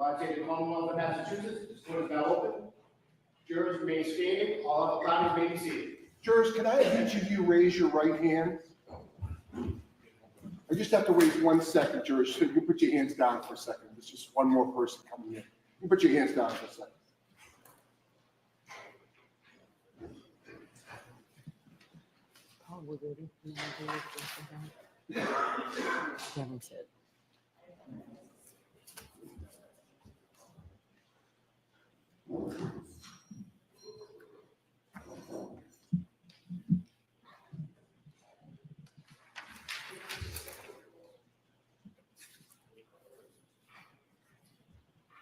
I say the Commonwealth of Massachusetts, this court is now open. Jurors remain standing, all parties may be seated. Jurors, can I have each of you raise your right hand? I just have to wait 1 second, jurors. So you can put your hands down for a second. There's just one more person coming in. You can put your hands down for a second. Oh, we're ready. Haven't said.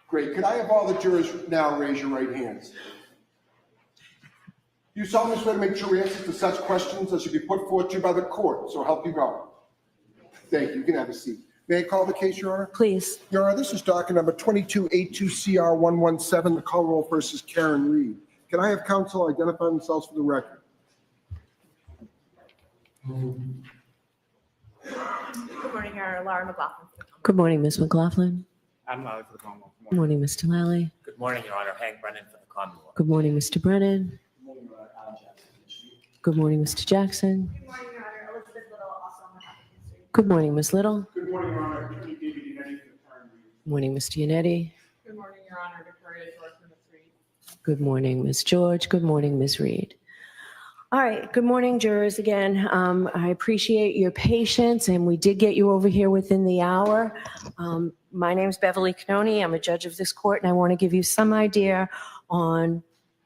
Great. Could I have all the jurors now raise your right hands? You solemnly swear to make true answers to such questions as should be put forth to you by the court, so help you God. Thank you. You can have a seat. May I call the case, Your Honor? Please. Your Honor, this is docket number 2282CR117, the Commonwealth versus Karen Reed. Can I have counsel identify themselves for the record? Good morning, Your Honor. Laura McLaughlin. Good morning, Ms. McLaughlin. I'm Lally for the Commonwealth. Good morning, Mr. Lally. Good morning, Your Honor. Hank Brennan for the Commonwealth. Good morning, Mr. Brennan. Good morning, Your Honor. Alan Jackson. Good morning, Mr. Jackson. Good morning, Your Honor. Elizabeth Little, also on behalf of history. Good morning, Ms. Little. Good morning, Your Honor. Attorney David Yannetti for the Karen Reed. Good morning, Mr. Yannetti. Good morning, Your Honor. Victoria George from the Street. Good morning, Ms. George. Good morning, Ms. Reed. All right, good morning, jurors. Again, I appreciate your patience, and we did get you over here within the hour. My name is Beverly Canoni. I'm a judge of this court, and I want to give you some idea on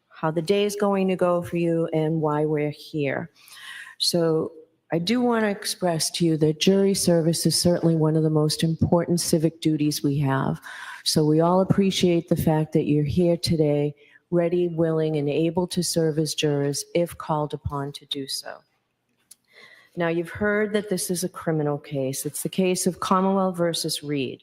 how the day is going to go for you and why we're here. So I do want to express to you that jury service is certainly one of the most important civic duties we have. So we all appreciate the fact that you're here today, ready, willing, and able to serve as jurors if called upon to do so. Now, you've heard that this is a criminal case. It's the case of Commonwealth versus Reed.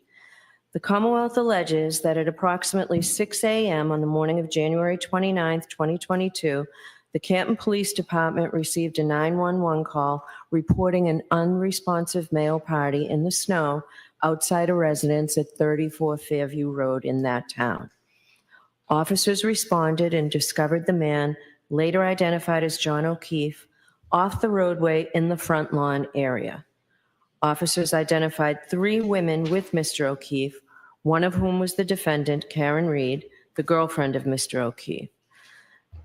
The Commonwealth alleges that at approximately 6 a.m. on the morning of January 29th, 2022, the Canton Police Department received a 911 call reporting an unresponsive male party in the snow outside a residence at 34 Fairview Road in that town. Officers responded and discovered the man, later identified as John O'Keefe, off the roadway in the front lawn area. Officers identified 3 women with Mr. O'Keefe, one of whom was the defendant, Karen Reed, the girlfriend of Mr. O'Keefe.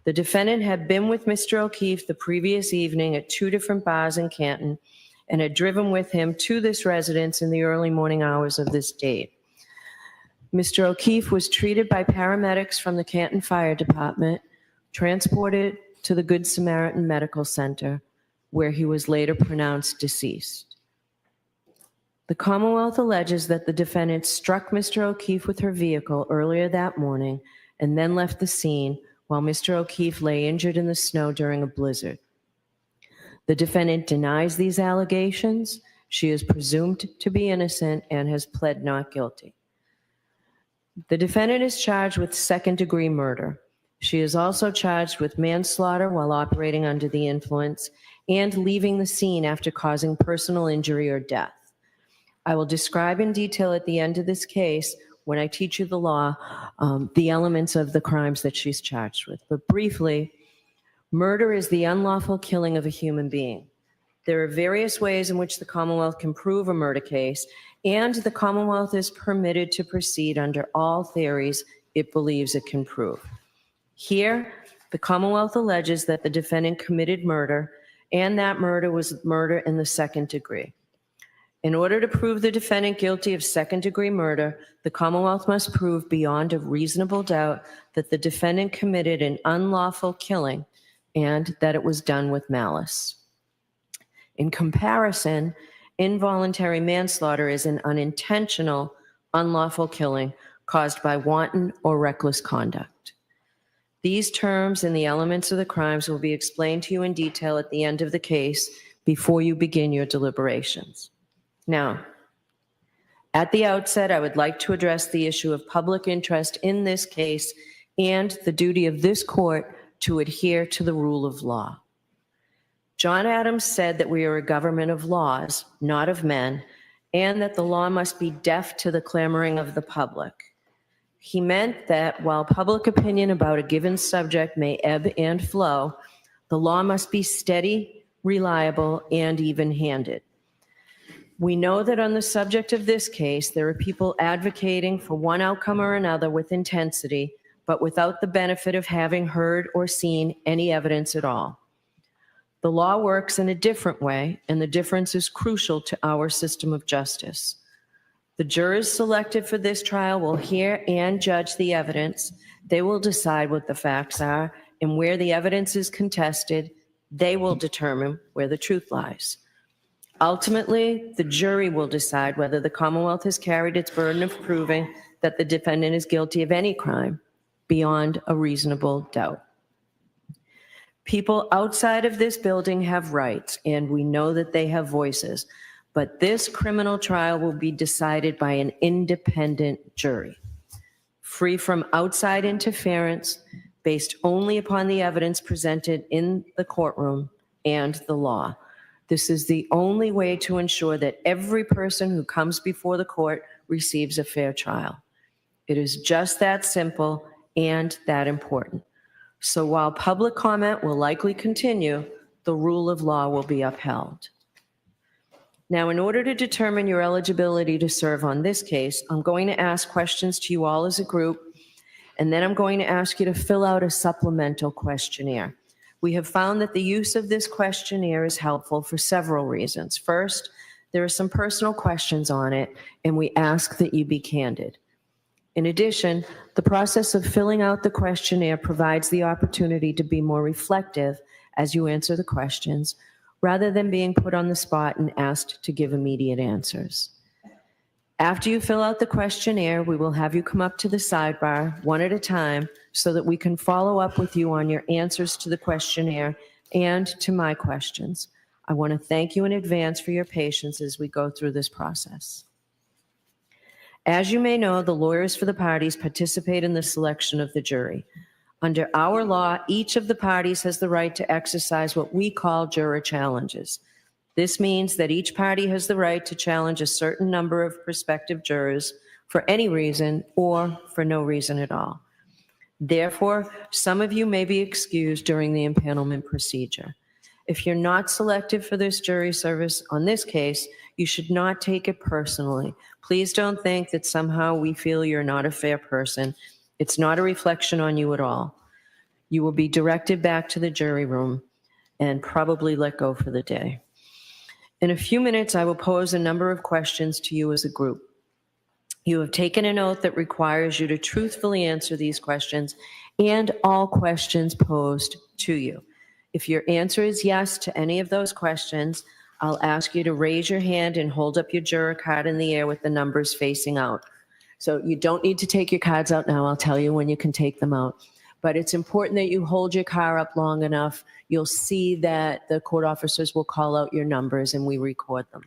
The defendant had been with Mr. O'Keefe the previous evening at 2 different bars in Canton and had driven with him to this residence in the early morning hours of this date. Mr. O'Keefe was treated by paramedics from the Canton Fire Department, transported to the Good Samaritan Medical Center, where he was later pronounced deceased. The Commonwealth alleges that the defendant struck Mr. O'Keefe with her vehicle earlier that morning and then left the scene while Mr. O'Keefe lay injured in the snow during a blizzard. The defendant denies these allegations. She is presumed to be innocent and has pled not guilty. The defendant is charged with second-degree murder. She is also charged with manslaughter while operating under the influence and leaving the scene after causing personal injury or death. I will describe in detail at the end of this case, when I teach you the law, the elements of the crimes that she's charged with. But briefly, murder is the unlawful killing of a human being. There are various ways in which the Commonwealth can prove a murder case, and the Commonwealth is permitted to proceed under all theories it believes it can prove. Here, the Commonwealth alleges that the defendant committed murder, and that murder was murder in the second degree. In order to prove the defendant guilty of second-degree murder, the Commonwealth must prove beyond a reasonable doubt that the defendant committed an unlawful killing and that it was done with malice. In comparison, involuntary manslaughter is an unintentional, unlawful killing caused by wanton or reckless conduct. These terms and the elements of the crimes will be explained to you in detail at the end of the case before you begin your deliberations. Now, at the outset, I would like to address the issue of public interest in this case and the duty of this court to adhere to the rule of law. John Adams said that we are a government of laws, not of men, and that the law must be deaf to the clamoring of the public. He meant that while public opinion about a given subject may ebb and flow, the law must be steady, reliable, and even-handed. We know that on the subject of this case, there are people advocating for one outcome or another with intensity, but without the benefit of having heard or seen any evidence at all. The law works in a different way, and the difference is crucial to our system of justice. The jurors selected for this trial will hear and judge the evidence. They will decide what the facts are, and where the evidence is contested, they will determine where the truth lies. Ultimately, the jury will decide whether the Commonwealth has carried its burden of proving that the defendant is guilty of any crime beyond a reasonable doubt. People outside of this building have rights, and we know that they have voices, but this criminal trial will be decided by an independent jury, free from outside interference, based only upon the evidence presented in the courtroom and the law. This is the only way to ensure that every person who comes before the court receives a fair trial. It is just that simple and that important. So while public comment will likely continue, the rule of law will be upheld. Now, in order to determine your eligibility to serve on this case, I'm going to ask questions to you all as a group, and then I'm going to ask you to fill out a supplemental questionnaire. We have found that the use of this questionnaire is helpful for several reasons. First, there are some personal questions on it, and we ask that you be candid. In addition, the process of filling out the questionnaire provides the opportunity to be more reflective as you answer the questions, rather than being put on the spot and asked to give immediate answers. After you fill out the questionnaire, we will have you come up to the sidebar one at a time so that we can follow up with you on your answers to the questionnaire and to my questions. I want to thank you in advance for your patience as we go through this process. As you may know, the lawyers for the parties participate in the selection of the jury. Under our law, each of the parties has the right to exercise what we call juror challenges. This means that each party has the right to challenge a certain number of prospective jurors for any reason or for no reason at all. Therefore, some of you may be excused during the impanelment procedure. If you're not selected for this jury service on this case, you should not take it personally. Please don't think that somehow we feel you're not a fair person. It's not a reflection on you at all. You will be directed back to the jury room and probably let go for the day. In a few minutes, I will pose a number of questions to you as a group. You have taken an oath that requires you to truthfully answer these questions and all questions posed to you. If your answer is yes to any of those questions, I'll ask you to raise your hand and hold up your juror card in the air with the numbers facing out. So you don't need to take your cards out now. I'll tell you when you can take them out. But it's important that you hold your car up long enough. You'll see that the court officers will call out your numbers and we record them.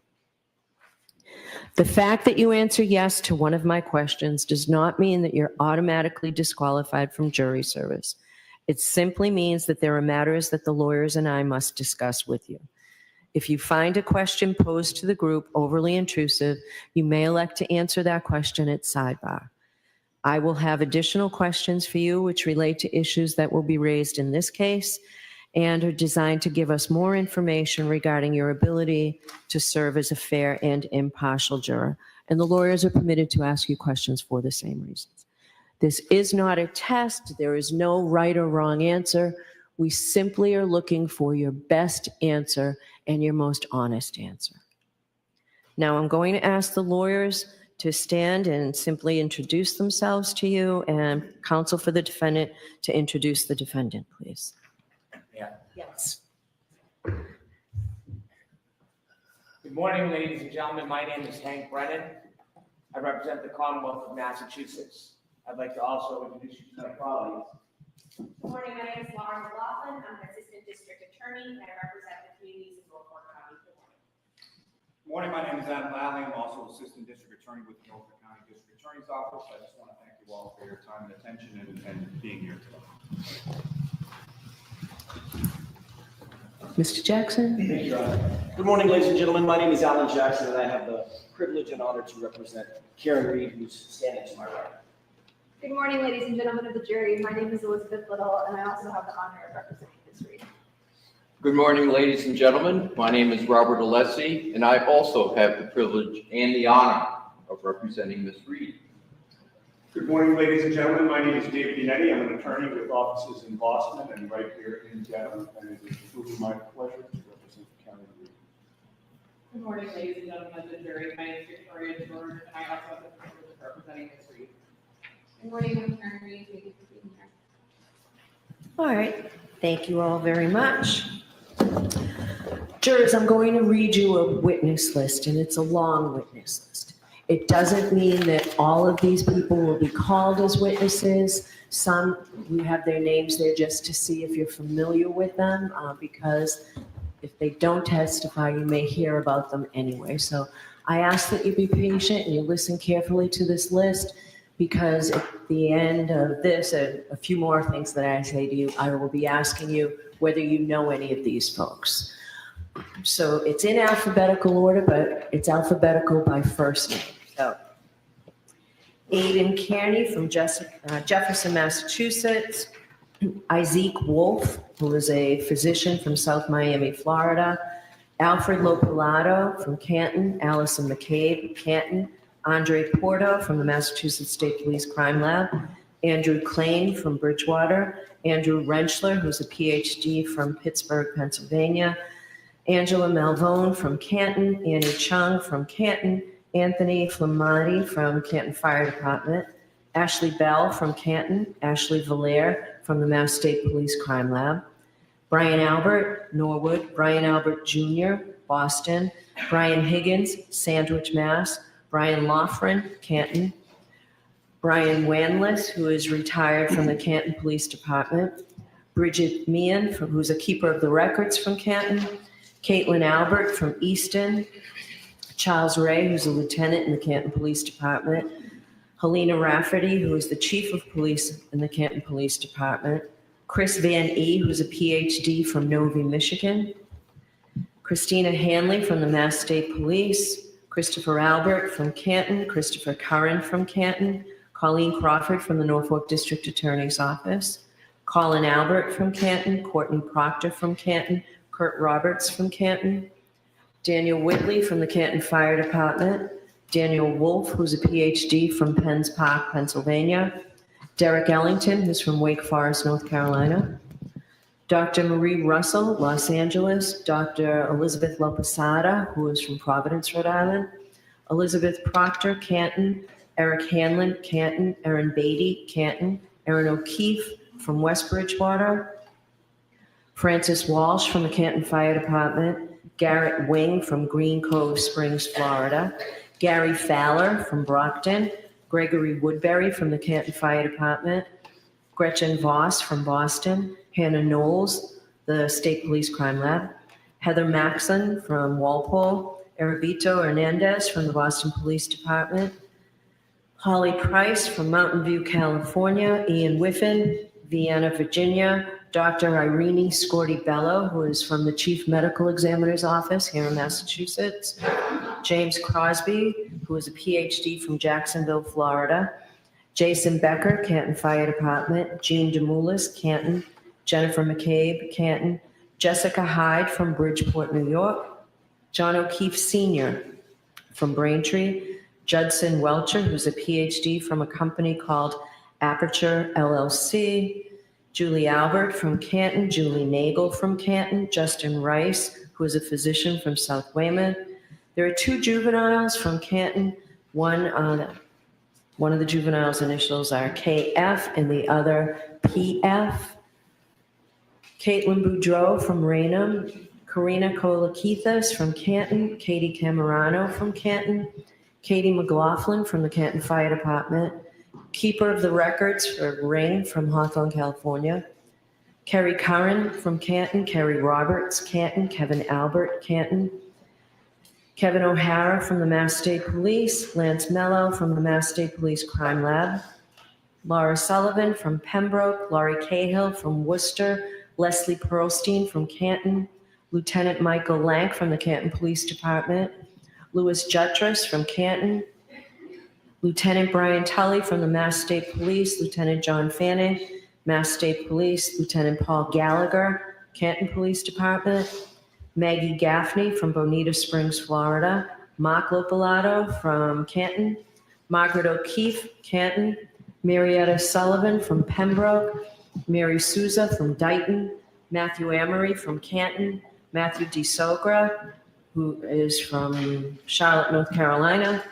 The fact that you answer yes to one of my questions does not mean that you're automatically disqualified from jury service. It simply means that there are matters that the lawyers and I must discuss with you. If you find a question posed to the group overly intrusive, you may elect to answer that question at sidebar. I will have additional questions for you which relate to issues that will be raised in this case and are designed to give us more information regarding your ability to serve as a fair and impartial juror. And the lawyers are permitted to ask you questions for the same reasons. This is not a test. There is no right or wrong answer. We simply are looking for your best answer and your most honest answer. Now I'm going to ask the lawyers to stand and simply introduce themselves to you, and counsel for the defendant to introduce the defendant, please. Yeah. Yes. Good morning, ladies and gentlemen. My name is Hank Brennan. I represent the Commonwealth of Massachusetts. I'd like to also introduce you to my colleagues. Good morning, my name is Laura McLaughlin. I'm an assistant district attorney and I represent the communities in Norfolk County. Good morning. Morning, my name is Adam Lally. I'm also Assistant District Attorney with the Norfolk County District Attorney's Office. I just want to thank you all for your time and attention and being here today. Mr. Jackson? Thank you, Your Honor. Good morning, ladies and gentlemen. My name is Alan Jackson, and I have the privilege and honor to represent Karen Reed, who's standing to my right. Good morning, ladies and gentlemen of the jury. My name is Elizabeth Little, and I also have the honor of representing Ms. Reed. Good morning, ladies and gentlemen. My name is Robert Alessi, and I also have the privilege and the honor of representing Ms. Reed. Good morning, ladies and gentlemen. My name is David Binetti. I'm an attorney with offices in Boston and right here in Dedham, and it is truly my pleasure to represent the County of Reed. Good morning, ladies and gentlemen of the jury. My name is Victoria Juror, and I also have the privilege of representing Ms. Reed. Good morning, I'm Karen Reed. Thank you for being here. All right, thank you all very much. Jurors, I'm going to read you a witness list, and it's a long witness list. It doesn't mean that all of these people will be called as witnesses. Some, we have their names there just to see if you're familiar with them, because if they don't testify, you may hear about them anyway. So I ask that you be patient and you listen carefully to this list, because at the end of this, a few more things that I say to you, I will be asking you whether you know any of these folks. So it's in alphabetical order, but it's alphabetical by first name. So Aiden Kearney from Jefferson, Massachusetts. Isaac Wolf, who is a physician from South Miami, Florida. Alfred Lopalato from Canton. Allison McCabe, Canton. Andre Porto from the Massachusetts State Police Crime Lab. Andrew Klain from Bridgewater. Andrew Rentschler, who's a PhD from Pittsburgh, Pennsylvania. Angela Malvone from Canton. Annie Chung from Canton. Anthony Flamati from Canton Fire Department. Ashley Bell from Canton. Ashley Valaire from the Mass State Police Crime Lab. Brian Albert, Norwood. Brian Albert Jr., Boston. Brian Higgins, Sandwich, Mass. Brian Loughran, Canton. Brian Wanless, who is retired from the Canton Police Department. Bridget Meehan, who's a keeper of the records from Canton. Caitlin Albert from Easton. Charles Ray, who's a lieutenant in the Canton Police Department. Helena Rafferty, who is the chief of police in the Canton Police Department. Chris Van E., who's a PhD from Novi, Michigan. Christina Hanley from the Mass State Police. Christopher Albert from Canton. Christopher Curran from Canton. Colleen Crawford from the Norfolk District Attorney's Office. Colin Albert from Canton. Courtney Proctor from Canton. Kurt Roberts from Canton. Daniel Whitley from the Canton Fire Department. Daniel Wolf, who's a PhD from Penns Park, Pennsylvania. Derek Ellington, who's from Wake Forest, North Carolina. Dr. Marie Russell, Los Angeles. Dr. Elizabeth Lopesada, who is from Providence, Rhode Island. Elizabeth Proctor, Canton. Eric Hanlon, Canton. Erin Beatty, Canton. Erin O'Keefe from West Bridgewater. Francis Walsh from the Canton Fire Department. Garrett Wing from Green Cove Springs, Florida. Gary Fowler from Brockton. Gregory Woodbury from the Canton Fire Department. Gretchen Voss from Boston. Hannah Knowles, the State Police Crime Lab. Heather Maxon from Walpole. Erabito Hernandez from the Boston Police Department. Holly Price from Mountain View, California. Ian Whiffen, Vienna, Virginia. Dr. Irene Scorti Bello, who is from the Chief Medical Examiner's Office here in Massachusetts. James Crosby, who is a PhD from Jacksonville, Florida. Jason Becker, Canton Fire Department. Jean DeMoulis, Canton. Jennifer McCabe, Canton. Jessica Hyde from Bridgeport, New York. John O'Keefe Sr. from Braintree. Judson Welcher, who's a PhD from a company called Aperture LLC. Julie Albert from Canton. Julie Nagel from Canton. Justin Rice, who is a physician from South Weymouth. There are two juveniles from Canton. One of the juveniles' initials are KF and the other PF. Caitlin Boudreau from Raynham. Karina Kolakithas from Canton. Katie Camerano from Canton. Katie McLaughlin from the Canton Fire Department. Keeper of the records for Ring from Hawthorne, California. Kerry Curran from Canton. Kerry Roberts, Canton. Kevin Albert, Canton. Kevin O'Hara from the Mass State Police. Lance Mello from the Mass State Police Crime Lab. Laura Sullivan from Pembroke. Laurie Cahill from Worcester. Leslie Pearlstein from Canton. Lieutenant Michael Lank from the Canton Police Department. Louis Jutras from Canton. Lieutenant Brian Tully from the Mass State Police, Lieutenant John Fanning, Mass State Police, Lieutenant Paul Gallagher, Canton Police Department, Maggie Gaffney from Bonita Springs, Florida, Mark Lopalato from Canton, Margaret O'Keefe, Canton, Marietta Sullivan from Pembroke, Mary Souza from Dayton, Matthew Amory from Canton, Matthew DeSogra, who is from Charlotte, North Carolina,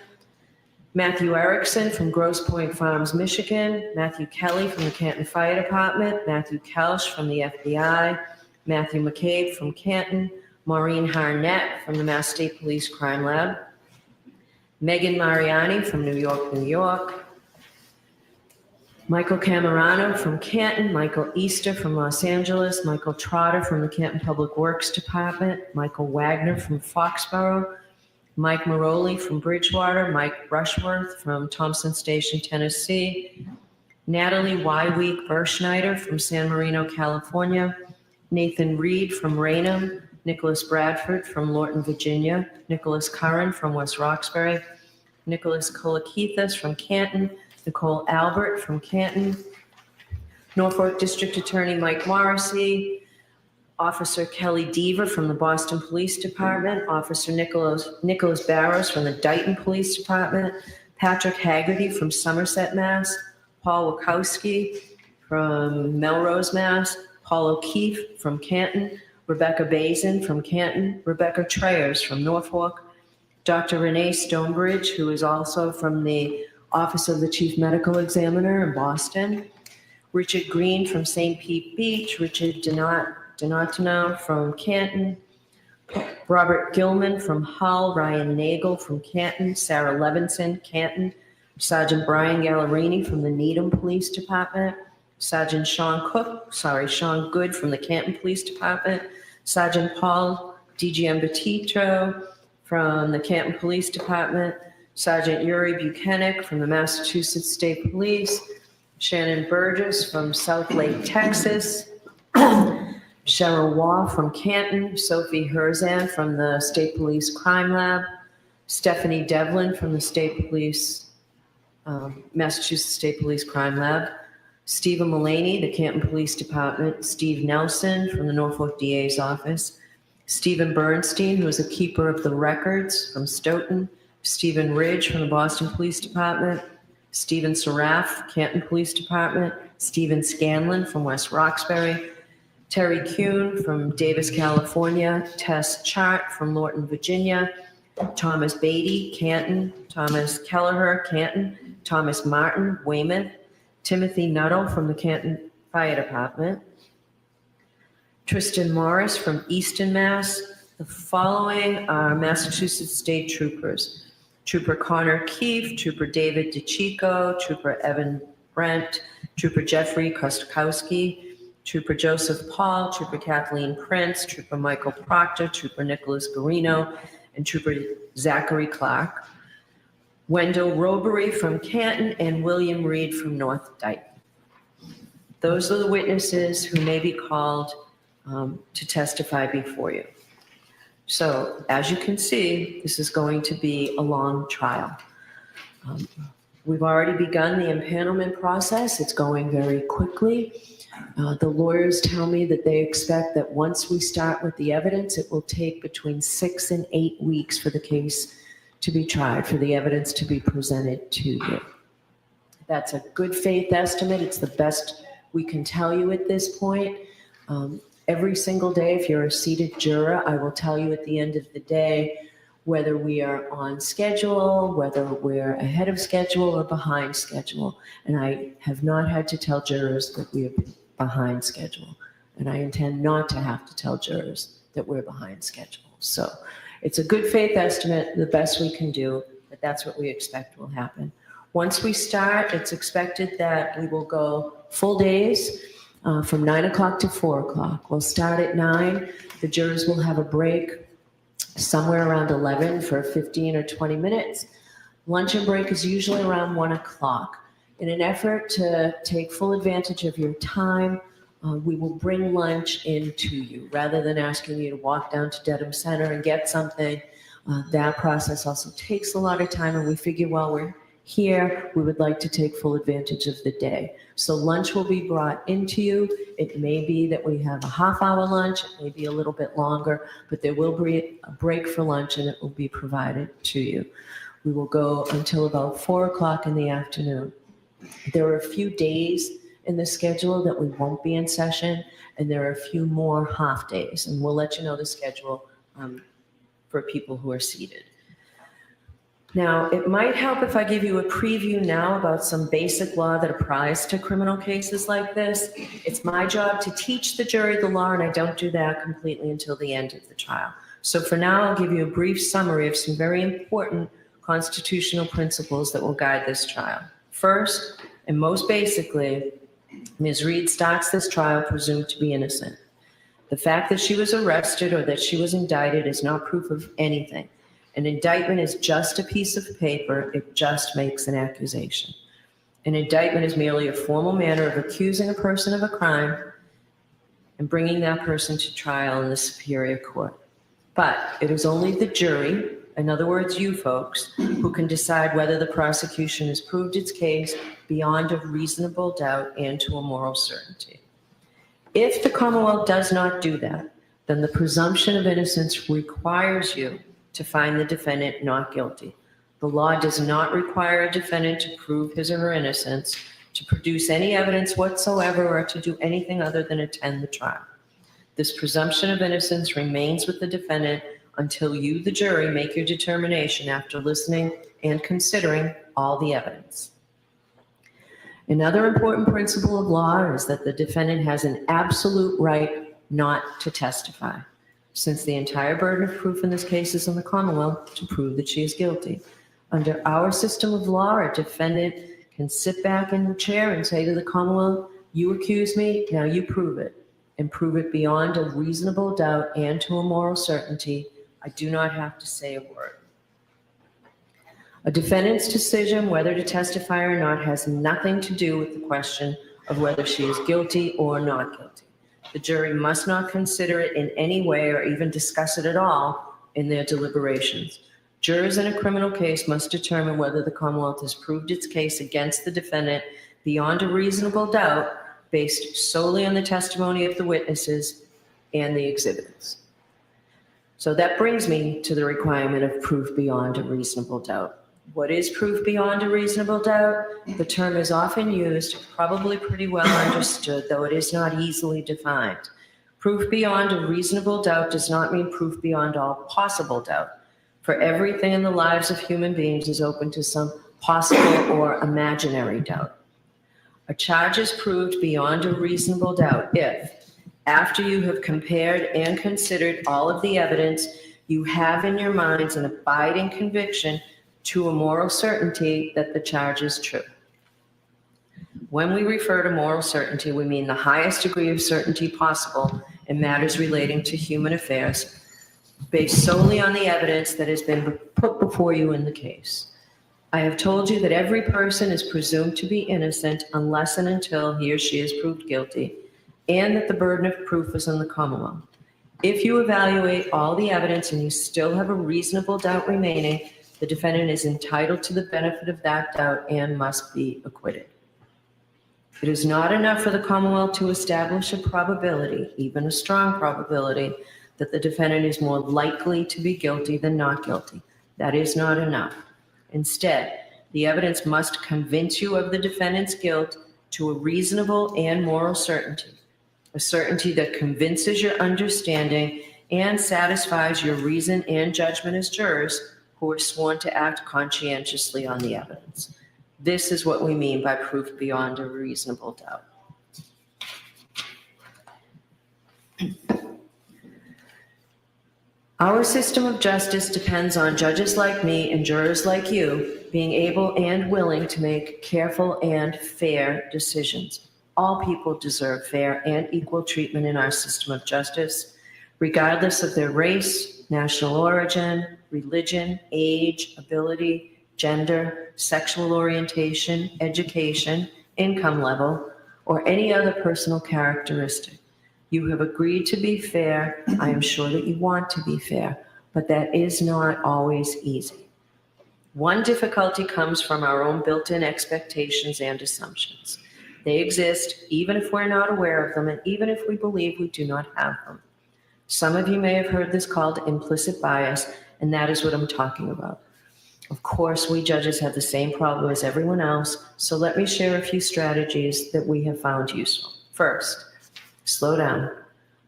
Matthew Erickson from Grosse Pointe Farms, Michigan, Matthew Kelly from the Canton Fire Department, Matthew Kelsch from the FBI, Matthew McCabe from Canton, Maureen Harnett from the Mass State Police Crime Lab, Megan Mariani from New York, New York, Michael Camerano from Canton, Michael Easter from Los Angeles, Michael Trotter from the Canton Public Works Department, Michael Wagner from Foxborough, Mike Maroli from Bridgewater, Mike Rushworth from Thompson Station, Tennessee, Natalie Wyweek Berschneider from San Marino, California, Nathan Reed from Raynham, Nicholas Bradford from Lorton, Virginia, Nicholas Curran from West Roxbury, Nicholas Kolakithas from Canton, Nicole Albert from Canton, Norfolk District Attorney Mike Morrissey, Officer Kelly Deaver from the Boston Police Department, Officer Nicholas Barrows from the Dayton Police Department, Patrick Haggerty from Somerset, Mass, Paul Wachowski from Melrose, Mass, Paul O'Keefe from Canton, Rebecca Bazin from Canton, Rebecca Treyers from Norfolk, Dr. Renee Stonebridge, who is also from the Office of the Chief Medical Examiner in Boston, Richard Green from St. Pete Beach, Richard Donatino from Canton, Robert Gilman from Hull, Ryan Nagel from Canton, Sarah Levinson, Canton, Sergeant Brian Gallerini from the Needham Police Department, Sergeant Sean Good from the Canton Police Department, Sergeant Paul DiGiambattista from the Canton Police Department, Sergeant Yuri Buchanan from the Massachusetts State Police, Shannon Burgess from South Lake, Texas, Cheryl Waugh from Canton, Sophie Herzan from the State Police Crime Lab, Stephanie Devlin from the State Police, Massachusetts State Police Crime Lab, Stephen Mullaney, the Canton Police Department, Steve Nelson from the Norfolk DA's office, Stephen Bernstein, who is a keeper of the records from Stoughton, Stephen Ridge from the Boston Police Department, Stephen Seraph, Canton Police Department, Stephen Scanlon from West Roxbury, Terry Kuhn from Davis, California, Tess Chart from Lorton, Virginia, Thomas Beatty, Canton, Thomas Kelleher, Canton, Thomas Martin, Weymouth, Timothy Nuttall from the Canton Fire Department, Tristan Morris from Easton, Mass. The following are Massachusetts State Troopers: Trooper Connor Keefe, Trooper David DeChico, Trooper Evan Brent, Trooper Jeffrey Kostkowski, Trooper Joseph Paul, Trooper Kathleen Prince, Trooper Michael Proctor, Trooper Nicholas Garino, and Trooper Zachary Clark, Wendell Robery from Canton, and William Reed from North Dayton. Those are the witnesses who may be called to testify before you. So as you can see, this is going to be a long trial. We've already begun the impanelment process. It's going very quickly. The lawyers tell me that they expect that once we start with the evidence, it will take between 6 and 8 weeks for the case to be tried, for the evidence to be presented to you. That's a good faith estimate. It's the best we can tell you at this point. Every single day, if you're a seated juror, I will tell you at the end of the day whether we are on schedule, whether we're ahead of schedule or behind schedule. And I have not had to tell jurors that we are behind schedule. And I intend not to have to tell jurors that we're behind schedule. So it's a good faith estimate, the best we can do, but that's what we expect will happen. Once we start, it's expected that we will go full days from 9 o'clock to 4 o'clock. We'll start at 9. The jurors will have a break somewhere around 11 for 15 or 20 minutes. Lunch and break is usually around 1 o'clock. In an effort to take full advantage of your time, we will bring lunch into you rather than asking you to walk down to Dedham Center and get something. That process also takes a lot of time, and we figure while we're Here, we would like to take full advantage of the day. So lunch will be brought into you. It may be that we have a half-hour lunch, it may be a little bit longer, but there will be a break for lunch and it will be provided to you. We will go until about 4 o'clock in the afternoon. There are a few days in the schedule that we won't be in session, and there are a few more half days, and we'll let you know the schedule for people who are seated. Now, it might help if I give you a preview now about some basic law that applies to criminal cases like this. It's my job to teach the jury the law, and I don't do that completely until the end of the trial. So for now, I'll give you a brief summary of some very important constitutional principles that will guide this trial. First, and most basically, Ms. Reed starts this trial presumed to be innocent. The fact that she was arrested or that she was indicted is not proof of anything. An indictment is just a piece of paper. It just makes an accusation. An indictment is merely a formal manner of accusing a person of a crime and bringing that person to trial in the superior court. But it is only the jury, in other words, you folks, who can decide whether the prosecution has proved its case beyond a reasonable doubt and to a moral certainty. If the Commonwealth does not do that, then the presumption of innocence requires you to find the defendant not guilty. The law does not require a defendant to prove his or her innocence, to produce any evidence whatsoever, or to do anything other than attend the trial. This presumption of innocence remains with the defendant until you, the jury, make your determination after listening and considering all the evidence. Another important principle of law is that the defendant has an absolute right not to testify, since the entire burden of proof in this case is on the Commonwealth to prove that she is guilty. Under our system of law, a defendant can sit back in the chair and say to the Commonwealth, "You accuse me, now you prove it, and prove it beyond a reasonable doubt and to a moral certainty. I do not have to say a word." A defendant's decision whether to testify or not has nothing to do with the question of whether she is guilty or not guilty. The jury must not consider it in any way or even discuss it at all in their deliberations. Jurors in a criminal case must determine whether the Commonwealth has proved its case against the defendant beyond a reasonable doubt based solely on the testimony of the witnesses and the exhibits. So that brings me to the requirement of proof beyond a reasonable doubt. What is proof beyond a reasonable doubt? The term is often used, probably pretty well understood, though it is not easily defined. Proof beyond a reasonable doubt does not mean proof beyond all possible doubt. For everything in the lives of human beings is open to some possible or imaginary doubt. A charge is proved beyond a reasonable doubt if, after you have compared and considered all of the evidence, you have in your minds an abiding conviction to a moral certainty that the charge is true. When we refer to moral certainty, we mean the highest degree of certainty possible in matters relating to human affairs, based solely on the evidence that has been put before you in the case. I have told you that every person is presumed to be innocent unless and until he or she is proved guilty, and that the burden of proof is on the Commonwealth. If you evaluate all the evidence and you still have a reasonable doubt remaining, the defendant is entitled to the benefit of that doubt and must be acquitted. It is not enough for the Commonwealth to establish a probability, even a strong probability, that the defendant is more likely to be guilty than not guilty. That is not enough. Instead, the evidence must convince you of the defendant's guilt to a reasonable and moral certainty, a certainty that convinces your understanding and satisfies your reason and judgment as jurors who are sworn to act conscientiously on the evidence. This is what we mean by proof beyond a reasonable doubt. Our system of justice depends on judges like me and jurors like you being able and willing to make careful and fair decisions. All people deserve fair and equal treatment in our system of justice, regardless of their race, national origin, religion, age, ability, gender, sexual orientation, education, income level, or any other personal characteristic. You have agreed to be fair. I am sure that you want to be fair, but that is not always easy. One difficulty comes from our own built-in expectations and assumptions. They exist even if we're not aware of them and even if we believe we do not have them. Some of you may have heard this called implicit bias, and that is what I'm talking about. Of course, we judges have the same problem as everyone else, so let me share a few strategies that we have found useful. First, slow down.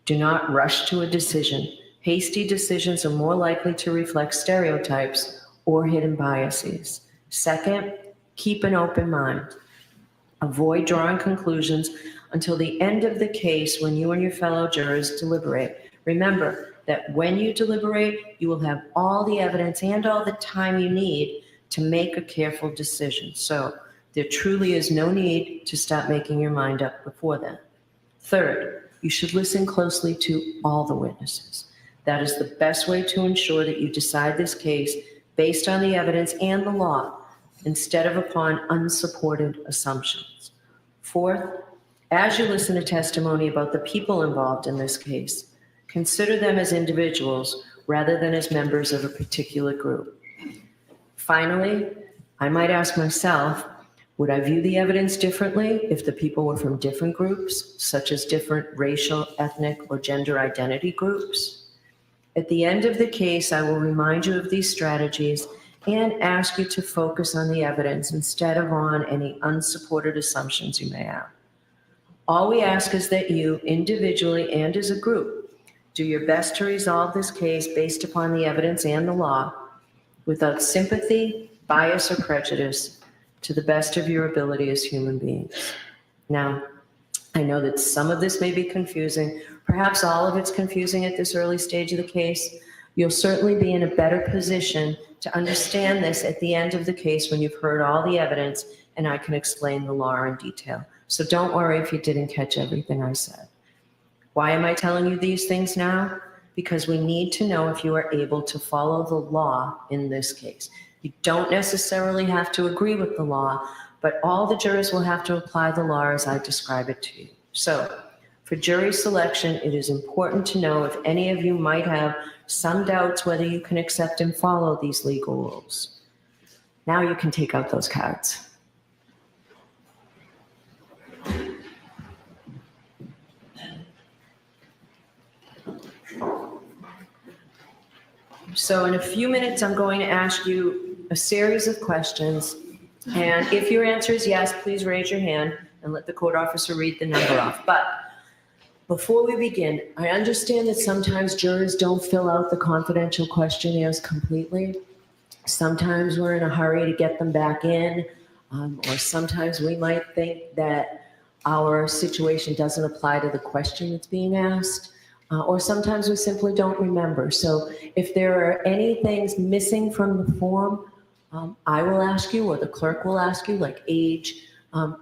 Do not rush to a decision. Hasty decisions are more likely to reflect stereotypes or hidden biases. Second, keep an open mind. Avoid drawing conclusions until the end of the case when you and your fellow jurors deliberate. Remember that when you deliberate, you will have all the evidence and all the time you need to make a careful decision. So there truly is no need to stop making your mind up before then. Third, you should listen closely to all the witnesses. That is the best way to ensure that you decide this case based on the evidence and the law, instead of upon unsupported assumptions. Fourth, as you listen to testimony about the people involved in this case, consider them as individuals rather than as members of a particular group. Finally, I might ask myself, would I view the evidence differently if the people were from different groups, such as different racial, ethnic, or gender identity groups? At the end of the case, I will remind you of these strategies and ask you to focus on the evidence instead of on any unsupported assumptions you may have. All we ask is that you, individually and as a group, do your best to resolve this case based upon the evidence and the law, without sympathy, bias, or prejudice, to the best of your ability as human beings. Now, I know that some of this may be confusing. Perhaps all of it's confusing at this early stage of the case. You'll certainly be in a better position to understand this at the end of the case when you've heard all the evidence and I can explain the law in detail. So don't worry if you didn't catch everything I said. Why am I telling you these things now? Because we need to know if you are able to follow the law in this case. You don't necessarily have to agree with the law, but all the jurors will have to apply the law as I describe it to you. So, for jury selection, it is important to know if any of you might have some doubts whether you can accept and follow these legal rules. Now you can take out those cards. So in a few minutes, I'm going to ask you a series of questions. And if your answer is yes, please raise your hand and let the court officer read the number off. But before we begin, I understand that sometimes jurors don't fill out the confidential questionnaires completely. Sometimes we're in a hurry to get them back in, or sometimes we might think that our situation doesn't apply to the question that's being asked, or sometimes we simply don't remember. So if there are any things missing from the form, I will ask you, or the clerk will ask you, like age.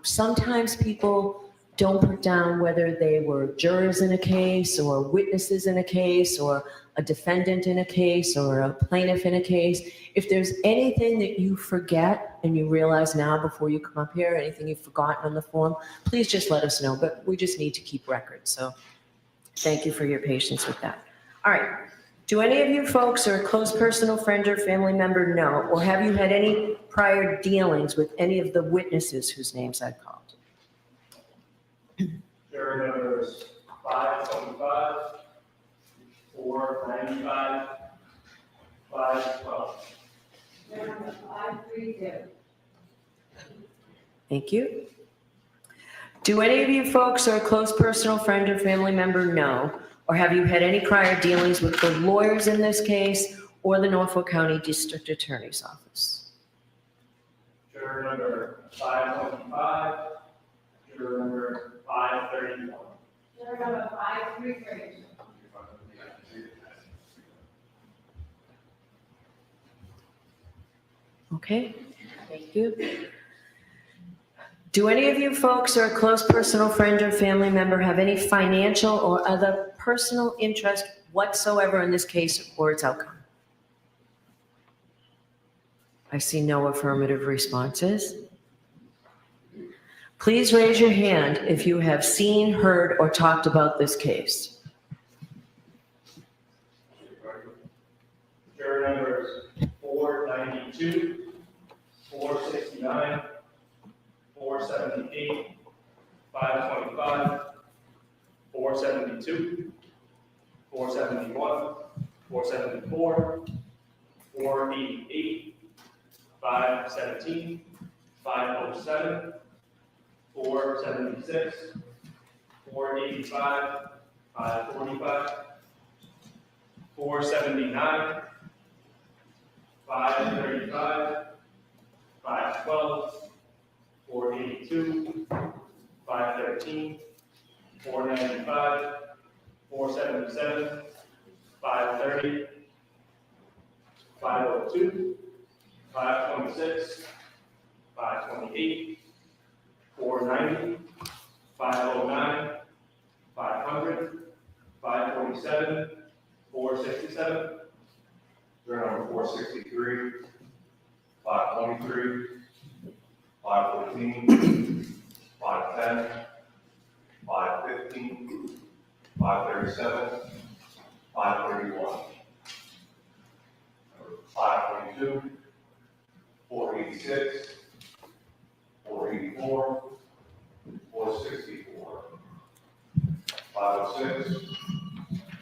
Sometimes people don't put down whether they were jurors in a case or witnesses in a case or a defendant in a case or a plaintiff in a case. If there's anything that you forget and you realize now before you come up here, anything you've forgotten on the form, please just let us know. But we just need to keep records. So thank you for your patience with that. All right. Do any of you folks or a close personal friend or family member know, or have you had any prior dealings with any of the witnesses whose names I've called? Jury numbers 525, 495, 512. Jury number 532. Thank you. Do any of you folks or a close personal friend or family member know, or have you had any prior dealings with the lawyers in this case or the Norfolk County District Attorney's Office? Juror number 525, juror number 531. Jury number 533. Okay, thank you. Do any of you folks or a close personal friend or family member have any financial or other personal interest whatsoever in this case or its outcome? I see no affirmative responses. Please raise your hand if you have seen, heard, or talked about this case. Juror numbers 492, 469, 478, 525, 472, 471, 474, 488, 517, 507, 476, 485, 545, 479, 535, 512, 482, 513, 495, 477, 530, 502, 526, 528, 490, 509, 500, 547, 467. Journal number 463, 523, 514, 510, 515, 537, 531. 522, 486, 484, 464, 506,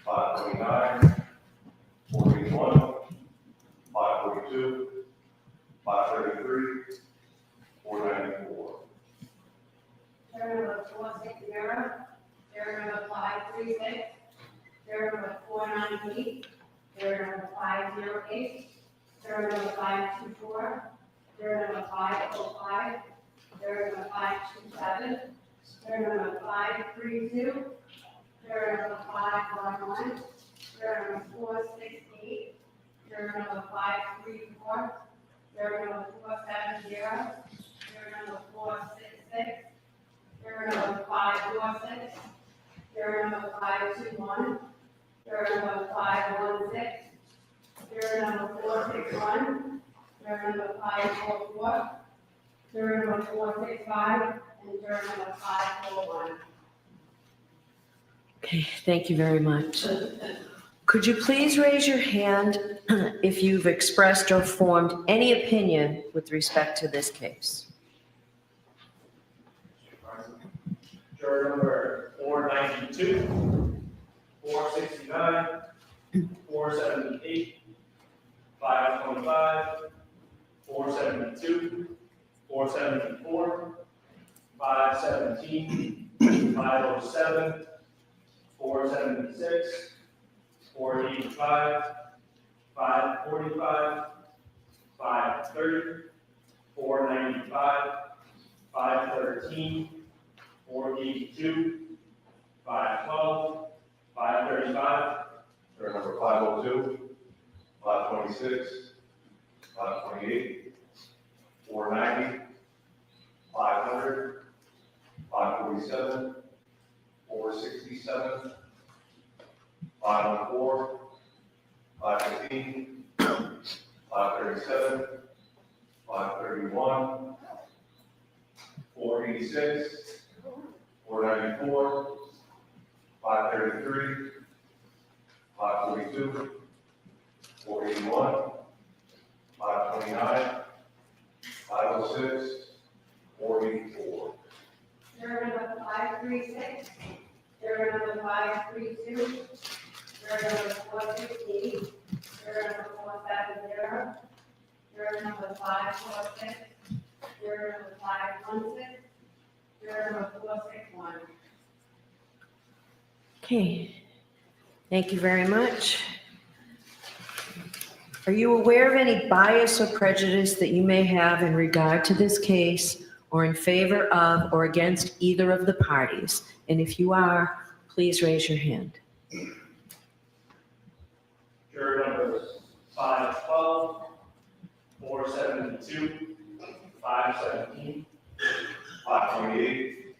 529, 481, 542, 533, 494. Juror number 460, juror number 536, juror number 498, juror number 508, juror number 524, juror number 505, juror number 527, juror number 532, juror number 511, juror number 468, juror number 534, juror number 470, juror number 466, juror number 546, juror number 521, juror number 516, juror number 461, juror number 544, juror number 465, and juror number 541. Okay, thank you very much. Could you please raise your hand if you've expressed or formed any opinion with respect to this case? Juror number 492, 469, 478, 525, 472, 474, 517, 507, 476, 485, 545, 530, 495, 513, 482, 512, 535. Juror number 502, 526, 528, 490, 500, 547, 467, 514, 515, 537, 531, 486, 494, 533, 542, 481, 529, 506, 484. Juror number 536, juror number 532, juror number 468, juror number 470, juror number 546, juror number 516, juror number 461. Okay, thank you very much. Are you aware of any bias or prejudice that you may have in regard to this case or in favor of or against either of the parties? And if you are, please raise your hand. Juror numbers 512, 472, 517, 528,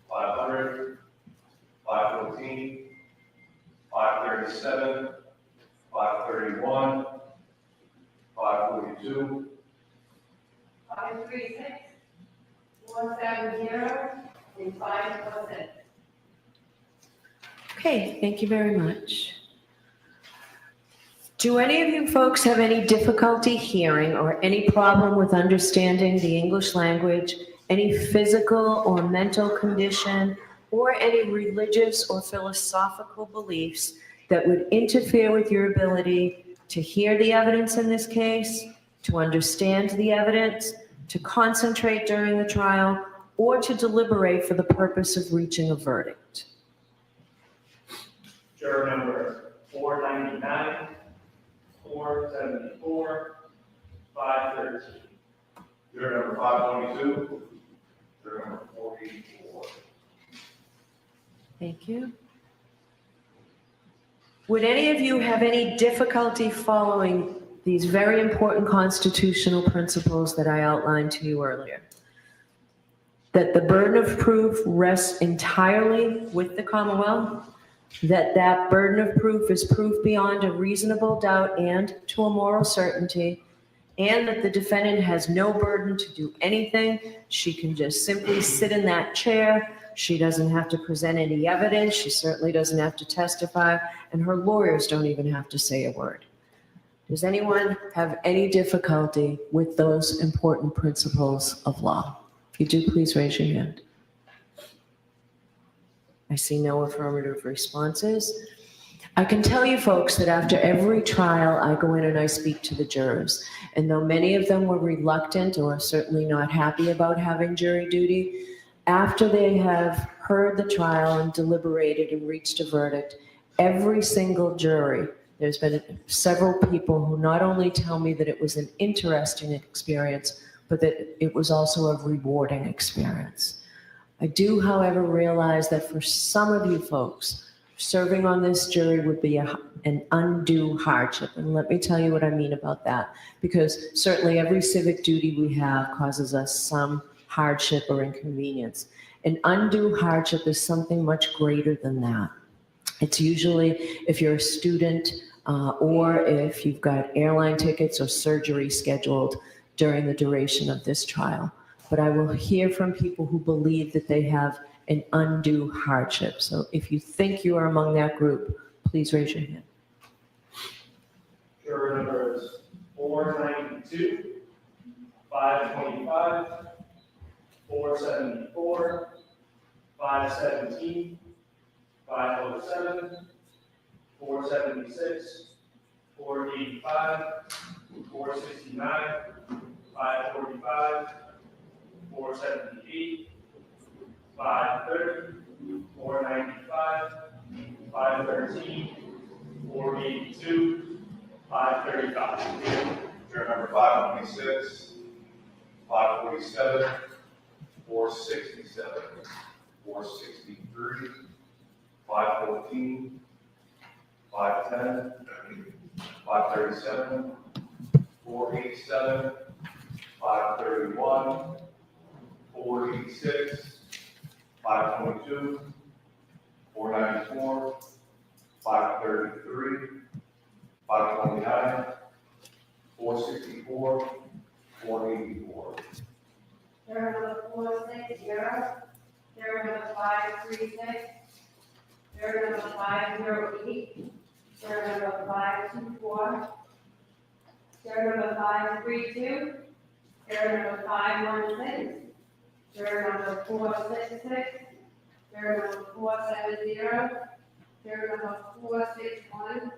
500, 514, 537, 531, 542, 536, 470, and 546. Okay, thank you very much. Do any of you folks have any difficulty hearing or any problem with understanding the English language, any physical or mental condition, or any religious or philosophical beliefs that would interfere with your ability to hear the evidence in this case, to understand the evidence, to concentrate during the trial, or to deliberate for the purpose of reaching a verdict? Juror number 499, 474, 513. Juror number 522. Juror number 484. Thank you. Would any of you have any difficulty following these very important constitutional principles that I outlined to you earlier? That the burden of proof rests entirely with the Commonwealth, that burden of proof is proof beyond a reasonable doubt and to a moral certainty, and that the defendant has no burden to do anything. She can just simply sit in that chair. She doesn't have to present any evidence. She certainly doesn't have to testify, and her lawyers don't even have to say a word. Does anyone have any difficulty with those important principles of law? If you do, please raise your hand. I see no affirmative responses. I can tell you folks that after every trial, I go in and I speak to the jurors. And though many of them were reluctant or certainly not happy about having jury duty, after they have heard the trial and deliberated and reached a verdict, every single jury, there's been several people who not only tell me that it was an interesting experience, but that it was also a rewarding experience. I do, however, realize that for some of you folks, serving on this jury would be an undue hardship. And let me tell you what I mean about that. Because certainly every civic duty we have causes us some hardship or inconvenience. An undue hardship is something much greater than that. It's usually if you're a student or if you've got airline tickets or surgery scheduled during the duration of this trial. But I will hear from people who believe that they have an undue hardship. So if you think you are among that group, please raise your hand. Juror numbers 492, 525, 474, 517, 507, 476, 485, 469, 545, 478, 530, 495, 513, 482, 535. Juror number 526, 547, 467, 463, 514, 510, 537, 487, 531, 486, 522, 494, 533, 529, 464, 484. Juror number 460, juror number 536, juror number 508, juror number 524, juror number 532, juror number 516, juror number 466, juror number 470, juror number 461,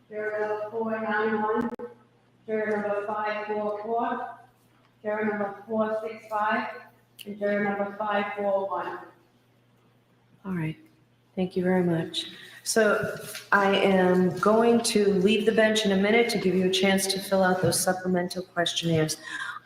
juror number 491, juror number 544, juror number 465, and juror number 541. All right, thank you very much. So I am going to leave the bench in a minute to give you a chance to fill out those supplemental questionnaires.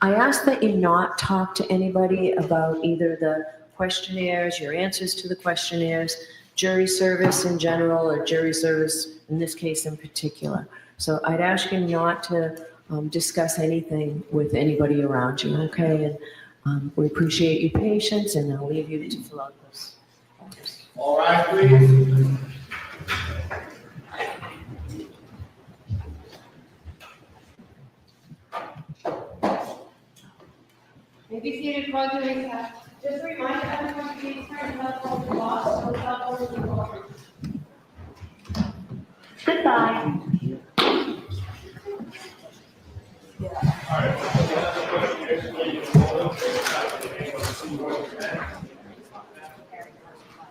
I ask that you not talk to anybody about either the questionnaires, your answers to the questionnaires, jury service in general, or jury service in this case in particular. So I'd ask you not to discuss anything with anybody around you, okay? And we appreciate your patience, and I'll leave you to fill out those forms. All right, please. Maybe seated, close your recess. Just a reminder, everyone, please turn left over the law, so without over the door. Goodbye.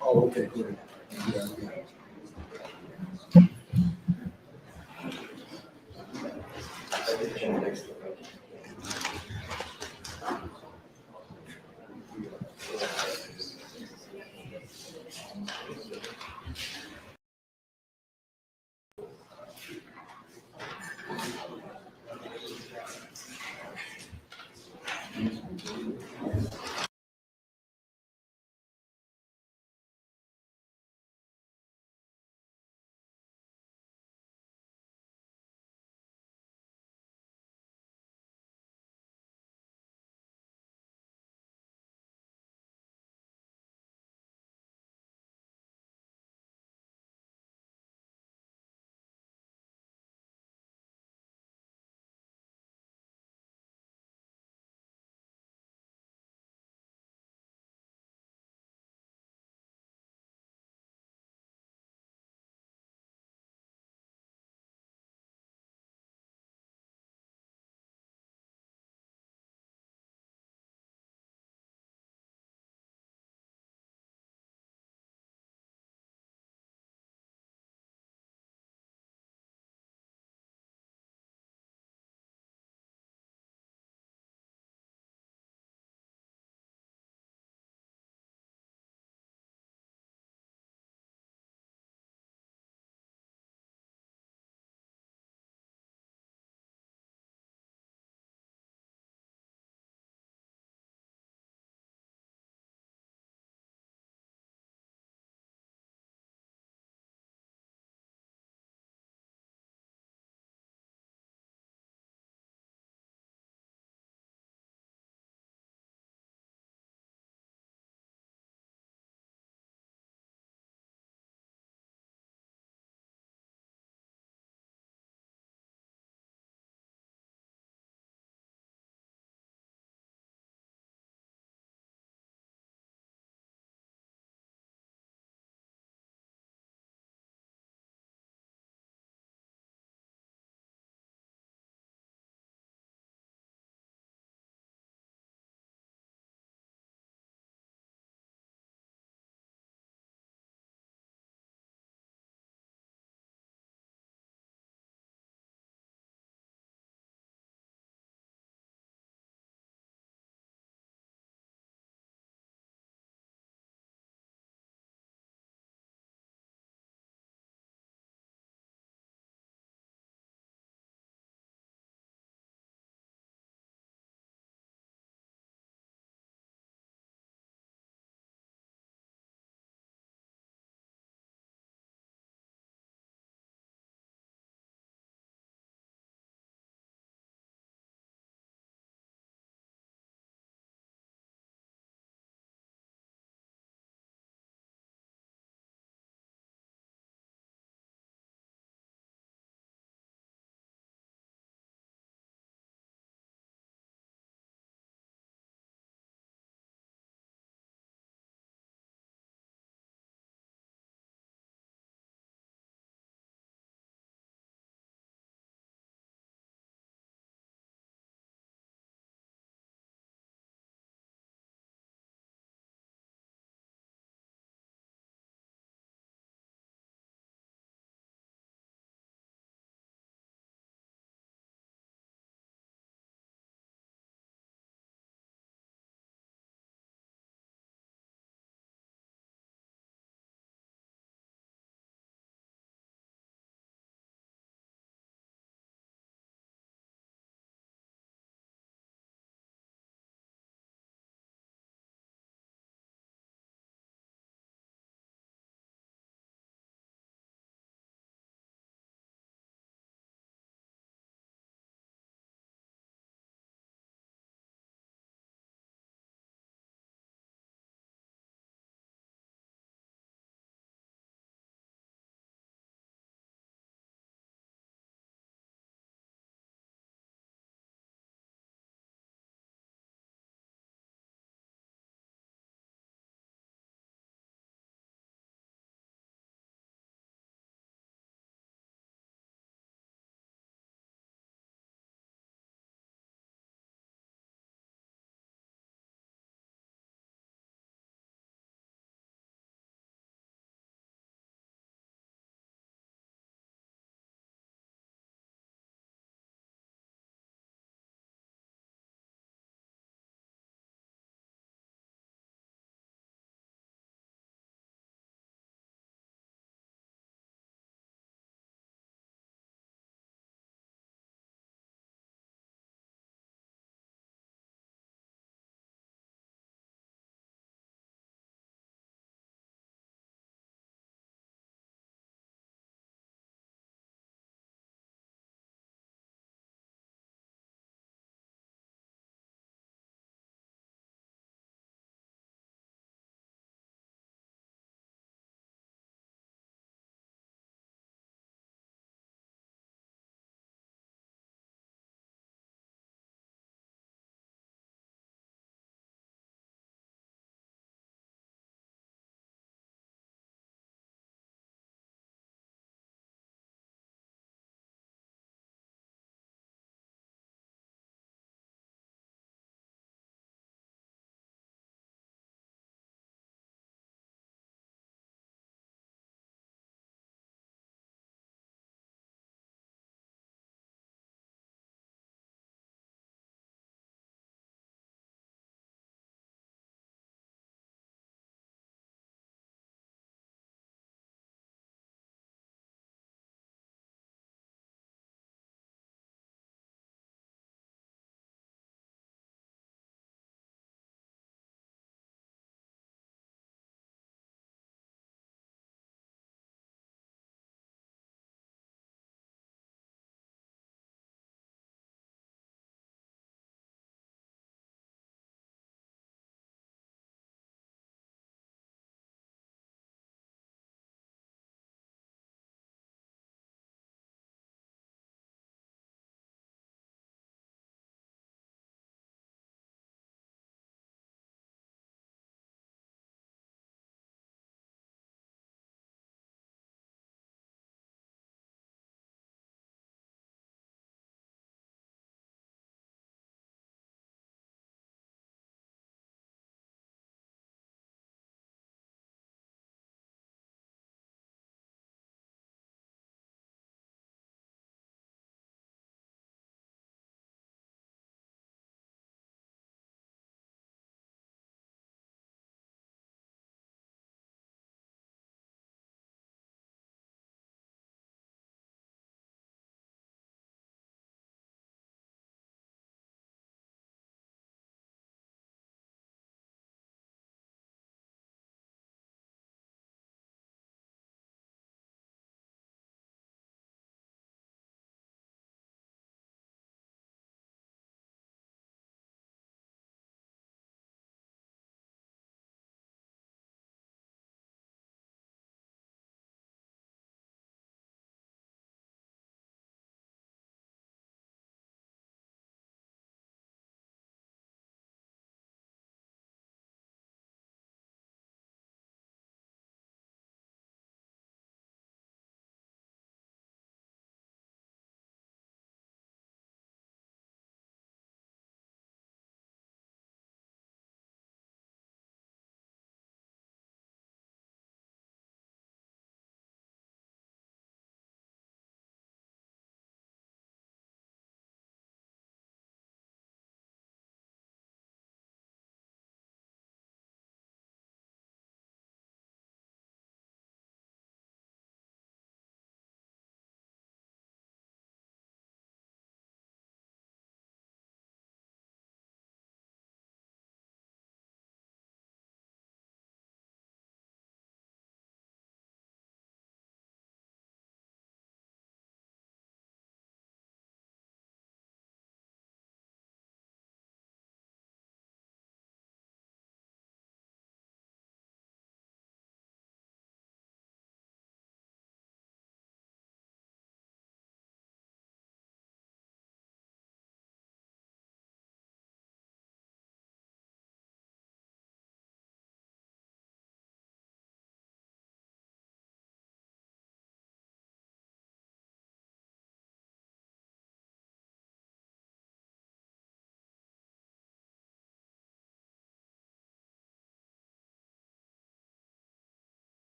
Oh, okay, good. Yeah, yeah.